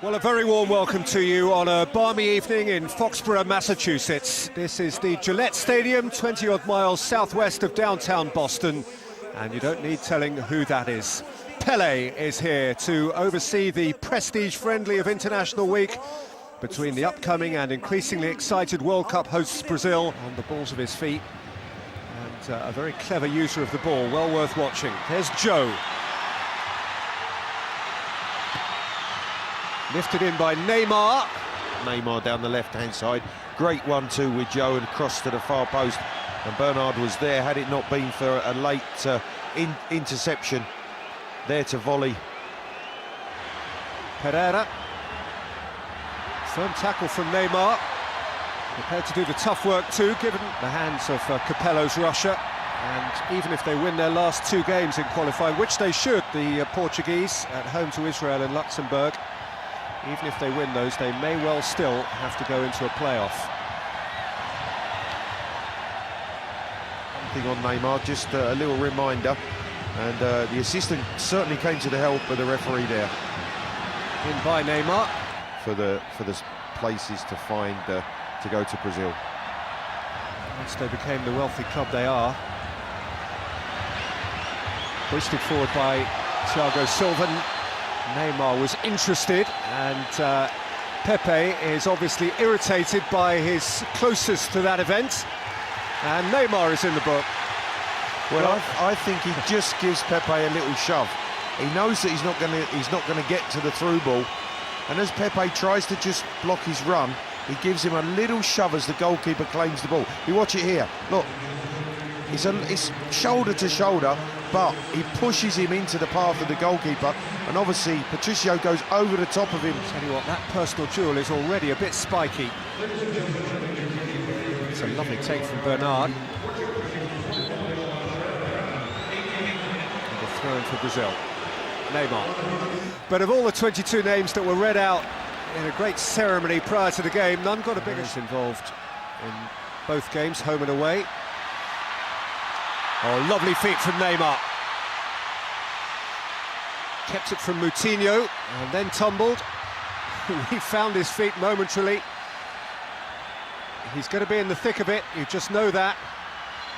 Well, a very warm welcome to you on a balmy evening in Foxborough, Massachusetts. This is the Gillette Stadium, 20-odd miles southwest of downtown Boston, and you don't need telling who that is. Pele is here to oversee the prestige friendly of International Week between the upcoming and increasingly excited World Cup hosts Brazil on the balls of his feet, and a very clever user of the ball, well worth watching. There's Joe. Lifted in by Neymar. Neymar down the left-hand side. Great 1-2 with Joe and cross to the far post. And Bernard was there, had it not been for a late interception. There to volley. Pereira. Firm tackle from Neymar. Prepared to do the tough work too, given the hands of Capello's Russia. And even if they win their last two games in qualifying, which they should, the Portuguese at home to Israel and Luxembourg, even if they win those, they may well still have to go into a playoff. Something on Neymar, just a little reminder. And the assistant certainly came to the help of the referee there. In by Neymar. For the places to find to go to Brazil. Once they became the wealthy club they are. Hoisted forward by Thiago Silva. Neymar was interested, and Pepe is obviously irritated by his closest to that event, and Neymar is in the book. Well, I think he just gives Pepe a little shove. He knows that he's not going to get to the through ball, and as Pepe tries to just block his run, he gives him a little shove as the goalkeeper claims the ball. You watch it here. Look, it's shoulder to shoulder, but he pushes him into the path of the goalkeeper, and obviously Patricio goes over the top of him. Tell you what, that personal duel is already a bit spiky. It's a lovely take from Bernard. And a throw in for Brazil. Neymar. But of all the 22 names that were read out in a great ceremony prior to the game, none got a bigger involved in both games, home and away. Oh, lovely feet from Neymar. Kept it from Moutinho and then tumbled. He found his feet momentarily. He's going to be in the thick of it, you just know that.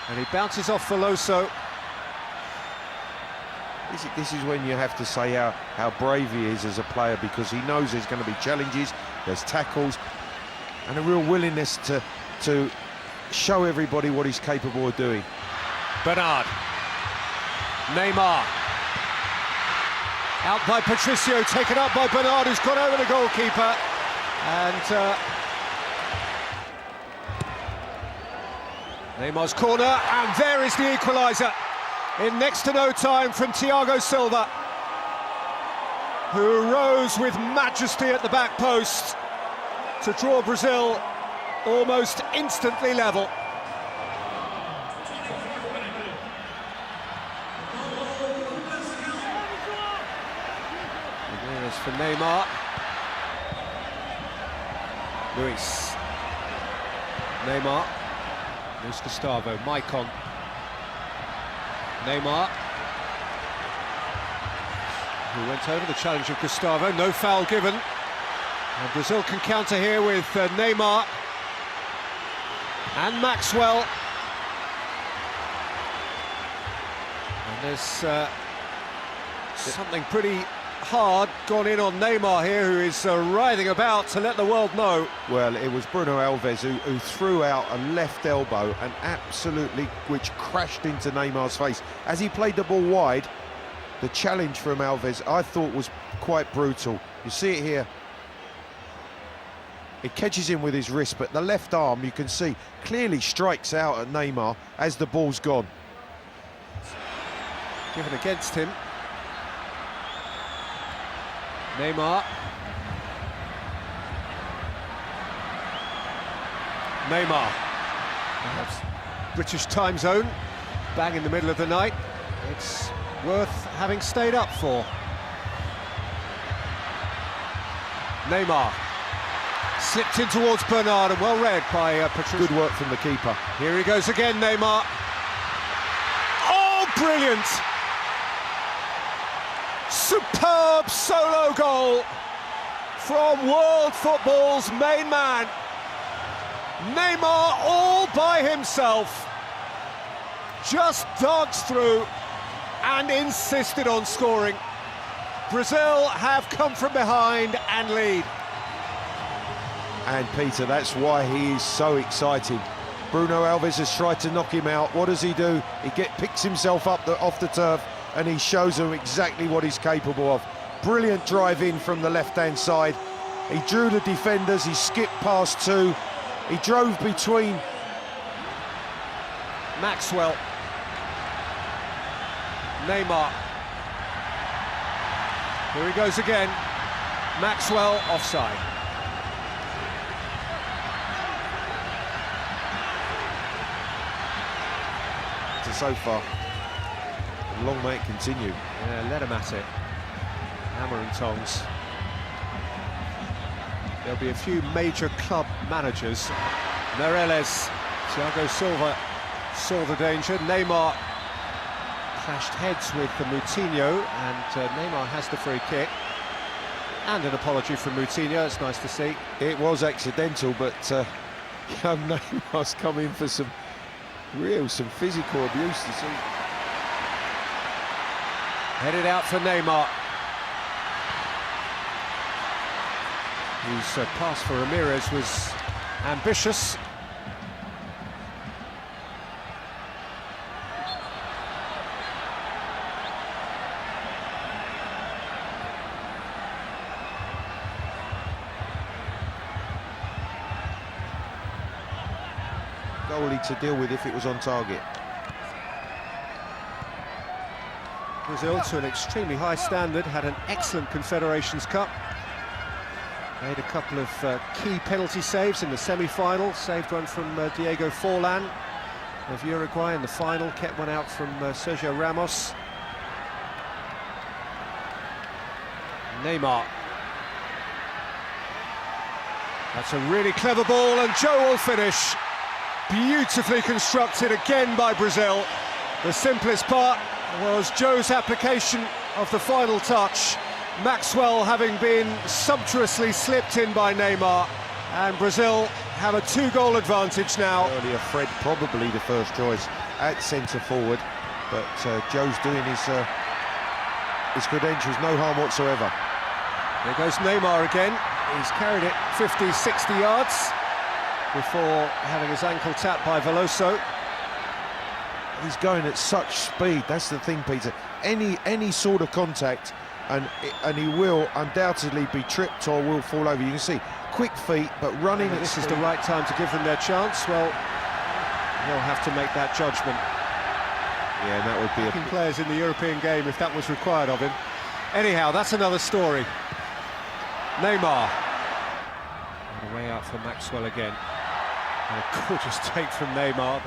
And he bounces off Veloso. This is when you have to say how brave he is as a player, because he knows there's going to be challenges, there's tackles, and a real willingness to show everybody what he's capable of doing. Bernard. Neymar. Out by Patricio, taken up by Bernard, who's got over the goalkeeper. And Neymar's corner, and there is the equaliser in next to no time from Thiago Silva, who rose with majesty at the back post to draw Brazil almost instantly level. For Neymar. Luis. Neymar. Luis Gustavo. Maicon. Neymar. Who went over the challenge of Gustavo. No foul given. And Brazil can counter here with Neymar. And Maxwell. And there's something pretty hard gone in on Neymar here, who is writhing about to let the world know. Well, it was Bruno Alves who threw out a left elbow and absolutely, which crashed into Neymar's face. As he played the ball wide, the challenge from Alves, I thought, was quite brutal. You see it here. It catches him with his wrist, but the left arm, you can see, clearly strikes out at Neymar as the ball's gone. Given against him. Neymar. Neymar. Perhaps British time zone, bang in the middle of the night. It's worth having stayed up for. Neymar. Slipped in towards Bernard, and well read by Patricio. Good work from the keeper. Here he goes again, Neymar. Oh, brilliant! Superb solo goal from world football's main man. Neymar all by himself just danced through and insisted on scoring. Brazil have come from behind and lead. And Peter, that's why he is so excited. Bruno Alves has tried to knock him out. What does he do? He picks himself up off the turf and he shows them exactly what he's capable of. Brilliant drive in from the left-hand side. He drew the defenders, he skipped past two. He drove between. Maxwell. Neymar. Here he goes again. Maxwell offside. So far, long may it continue. Yeah, let him at it. Hammer and tongs. There'll be a few major club managers. Meireles, Thiago Silva saw the danger. Neymar clashed heads with Moutinho, and Neymar has the free kick. And an apology from Moutinho, it's nice to see. It was accidental, but young Neymar's come in for some physical abuse this season. Headed out for Neymar. Whose pass for Ramirez was ambitious. Goalie to deal with if it was on target. Brazil, to an extremely high standard, had an excellent Confederations Cup. Made a couple of key penalty saves in the semi-final. Saved one from Diego Forlan of Uruguay in the final. Kept one out from Sergio Ramos. Neymar. That's a really clever ball, and Joe will finish. Beautifully constructed again by Brazil. The simplest part was Joe's application of the final touch. Maxwell having been sumptuously slipped in by Neymar, and Brazil have a 2-goal advantage now. Earlier, Fred probably the first choice at centre forward, but Joe's doing his credentials, no harm whatsoever. There goes Neymar again. He's carried it 50, 60 yards before having his ankle tapped by Veloso. He's going at such speed, that's the thing, Peter. Any sort of contact, and he will undoubtedly be tripped or will fall over. You can see, quick feet, but running at This speed. is the right time to give them their chance. Well, he'll have to make that judgment. Yeah, and that would be Players in the European game if that was required of him. Anyhow, that's another story. Neymar. On the way out for Maxwell again. And a gorgeous take from Neymar.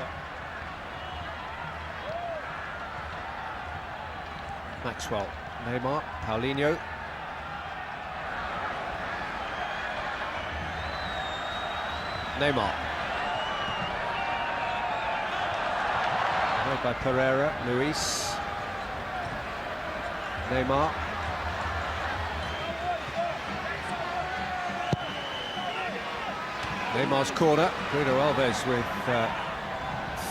Maxwell, Neymar, Paulinho. Neymar. Played by Pereira, Luis. Neymar. Neymar's corner. Bruno Alves with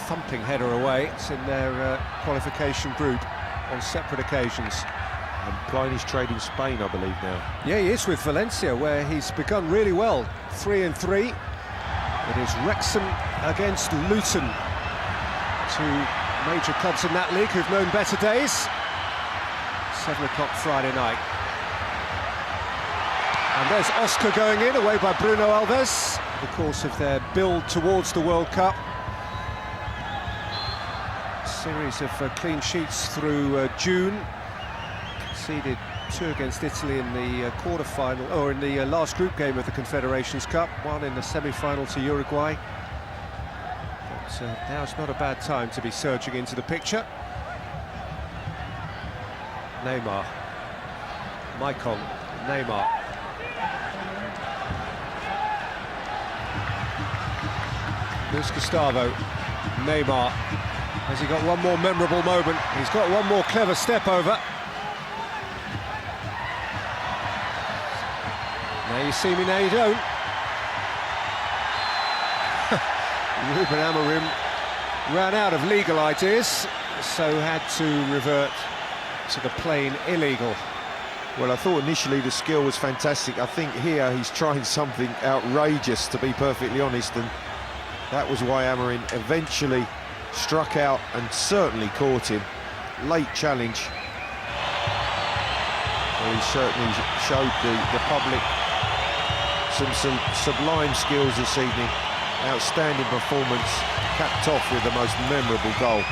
thumping header away. It's in their qualification group on separate occasions. And plying his trade in Spain, I believe, now. Yeah, he is with Valencia, where he's begun really well. 3-3. It is Wrexham against Luton. Two major clubs in that league who've known better days. 7 o'clock Friday night. And there's Oscar going in, away by Bruno Alves. The course of their build towards the World Cup. Series of clean sheets through June. Conceded 2 against Italy in the quarter-final, or in the last group game of the Confederations Cup, 1 in the semi-final to Uruguay. But now's not a bad time to be surging into the picture. Neymar. Maicon. Neymar. Luis Gustavo. Neymar. Has he got one more memorable moment? He's got one more clever step over. Now you see me, now you don't. Ruben Amorim ran out of legal ideas, so had to revert to the plain illegal. Well, I thought initially the skill was fantastic. I think here he's trying something outrageous, to be perfectly honest, and that was why Amorim eventually struck out and certainly caught him. Late challenge. Well, he certainly showed the public some sublime skills this evening. Outstanding performance, capped off with the most memorable goal.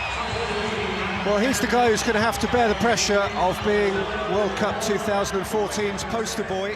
Well, he's the guy who's going to have to bear the pressure of being World Cup 2014's poster boy.